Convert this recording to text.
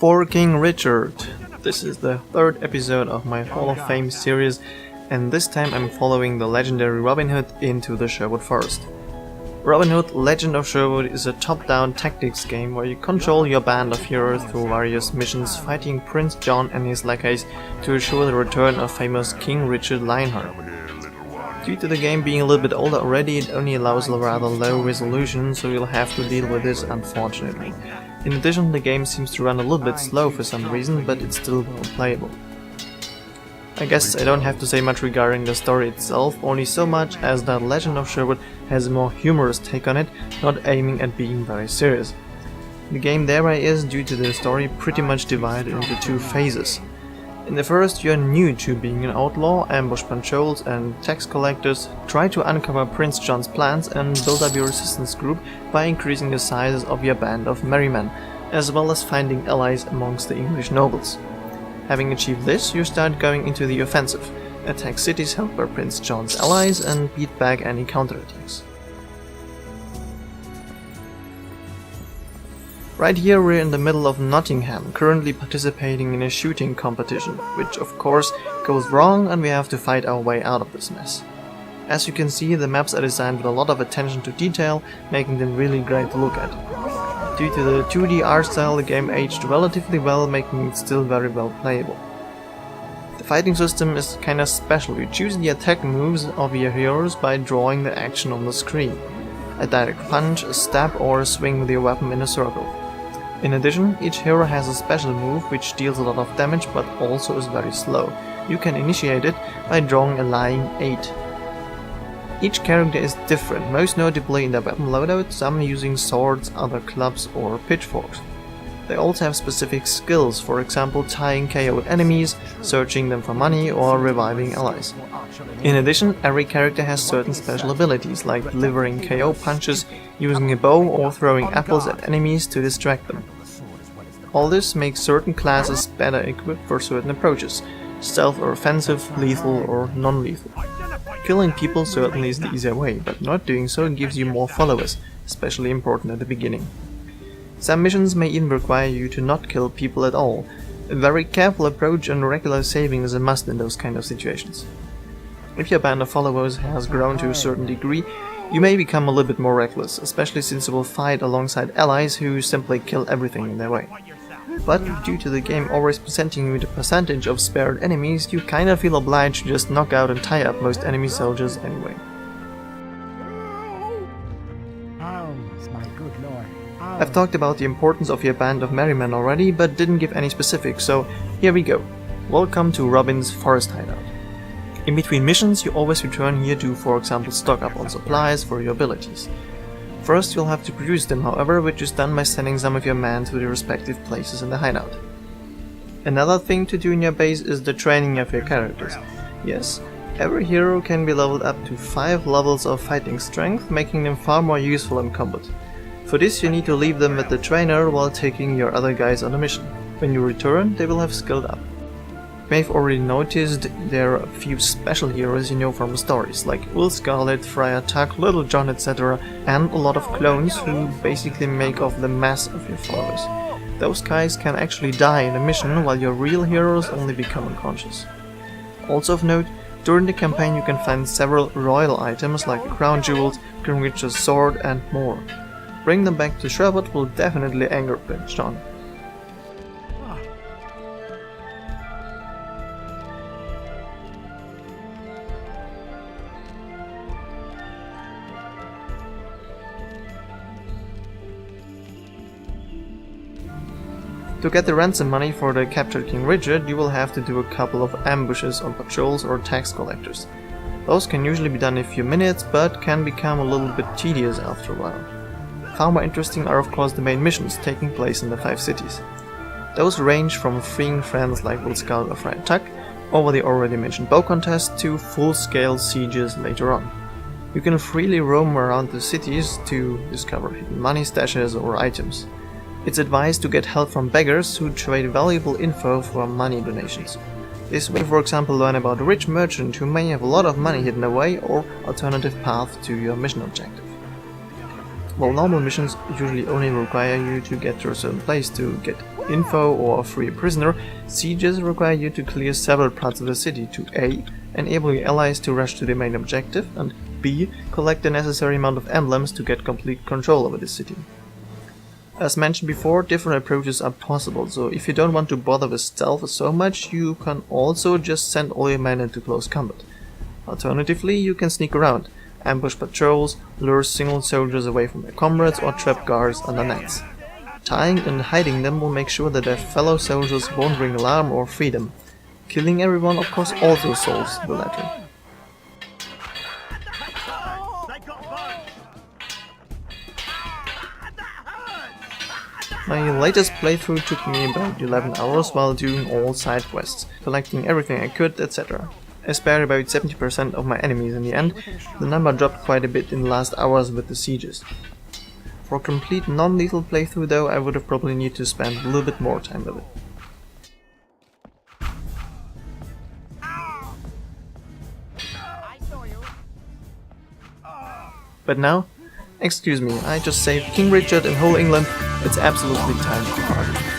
For King Richard. This is the third episode of my Hall of Fame series, and this time I'm following the legendary Robin Hood into the Sherwood forest. Robin Hood Legend of Sherwood is a top-down tactics game where you control your band of heroes through various missions fighting Prince John and his lackeys to ensure the return of famous King Richard Lionheart. Due to the game being a little bit older already, it only allows a rather low resolution, so you'll have to deal with this unfortunately. In addition, the game seems to run a little bit slow for some reason, but it's still well playable. I guess I don't have to say much regarding the story itself, only so much as that Legend of Sherwood has a more humorous take on it, not aiming at being very serious. The game thereby is, due to the story, pretty much divided into two phases. In the first, you're new to being an outlaw, ambush patrols and tax collectors, try to uncover Prince John's plans and build up your resistance group by increasing the sizes of your band of merry men, as well as finding allies amongst the English nobles. Having achieved this, you start going into the offensive, attack cities held by Prince John's allies and beat back any counterattacks. Right here we're in the middle of Nottingham, currently participating in a shooting competition, which of course goes wrong and we have to fight our way out of this mess. As you can see, the maps are designed with a lot of attention to detail, making them really great to look at. Due to the 2D art style, the game aged relatively well, making it still very well playable. The fighting system is kinda special. You choose the attack moves of your heroes by drawing the action on the screen. A direct punch, a stab or a swing with your weapon in a circle. In addition, each hero has a special move which deals a lot of damage but also is very slow. You can initiate it by drawing a lying 8. Each character is different, most notably in their weapon loadout, some using swords, other clubs or pitchforks. They also have specific skills, for example tying KO'd enemies, searching them for money or reviving allies. In addition, every character has certain special abilities, like delivering KO punches, using a bow or throwing apples at enemies to distract them. All this makes certain classes better equipped for certain approaches, stealth or offensive, lethal or non-lethal. Killing people certainly is the easier way, but not doing so gives you more followers, especially important at the beginning. Some missions may even require you to not kill people at all. A very careful approach and regular saving is a must in those kind of situations. If your band of followers has grown to a certain degree, you may become a little bit more reckless, especially since you will fight alongside allies who simply kill everything in their way. But due to the game always presenting you the percentage of spared enemies, you kinda feel obliged to just knock out and tie up most enemy soldiers anyway. I've talked about the importance of your band of merry men already, but didn't give any specifics, so here we go. Welcome to Robin's forest hideout. In between missions, you always return here to, for example, stock up on supplies for your abilities. First, you'll have to produce them, however, which is done by sending some of your men to their respective places in the hideout. Another thing to do in your base is the training of your characters. Yes, every hero can be leveled up to 5 levels of fighting strength, making them far more useful in combat. For this, you need to leave them with the trainer while taking your other guys on a mission. When you return, they will have skilled up. You may have already noticed there are a few special heroes you know from the stories, like Will Scarlet, Friar Tuck, Little John, etc., and a lot of clones who basically make off the mass of your followers. Those guys can actually die in a mission, while your real heroes only become unconscious. Also of note, during the campaign you can find several royal items like the crown jewels, King Richard's sword and more. Bring them back to Sherwood will definitely anger Prince John. To get the ransom money for the captured King Richard, you will have to do a couple of ambushes on patrols or tax collectors. Those can usually be done in a few minutes, but can become a little bit tedious after a while. Far more interesting are of course the main missions taking place in the 5 cities. Those range from freeing friends like Will Scout or Friar Tuck, over the already mentioned bow contest, to full-scale sieges later on. You can freely roam around the cities to discover hidden money stashes or items. It's advised to get help from beggars who trade valuable info for money donations. This way, for example, learn about a rich merchant who may have a lot of money hidden away or alternative path to your mission objective. While normal missions usually only require you to get to a certain place to get info or free a prisoner, sieges require you to clear several parts of the city to A. enable your allies to rush to the main objective, and B. collect the necessary amount of emblems to get complete control over the city. As mentioned before, different approaches are possible, so if you don't want to bother with stealth so much, you can also just send all your men into close combat. Alternatively, you can sneak around, ambush patrols, lure single soldiers away from their comrades, or trap guards under nets. Tying and hiding them will make sure that their fellow soldiers won't ring alarm or free them. Killing everyone, of course, also solves the latter. My latest playthrough took me about 11 hours while doing all side quests, collecting everything I could, etc. I spared about 70% of my enemies in the end. The number dropped quite a bit in the last hours with the sieges. For a complete non-lethal playthrough though, I would have probably need to spend a little bit more time with it. But now, excuse me, I just saved King Richard and whole England, it's absolutely time to party.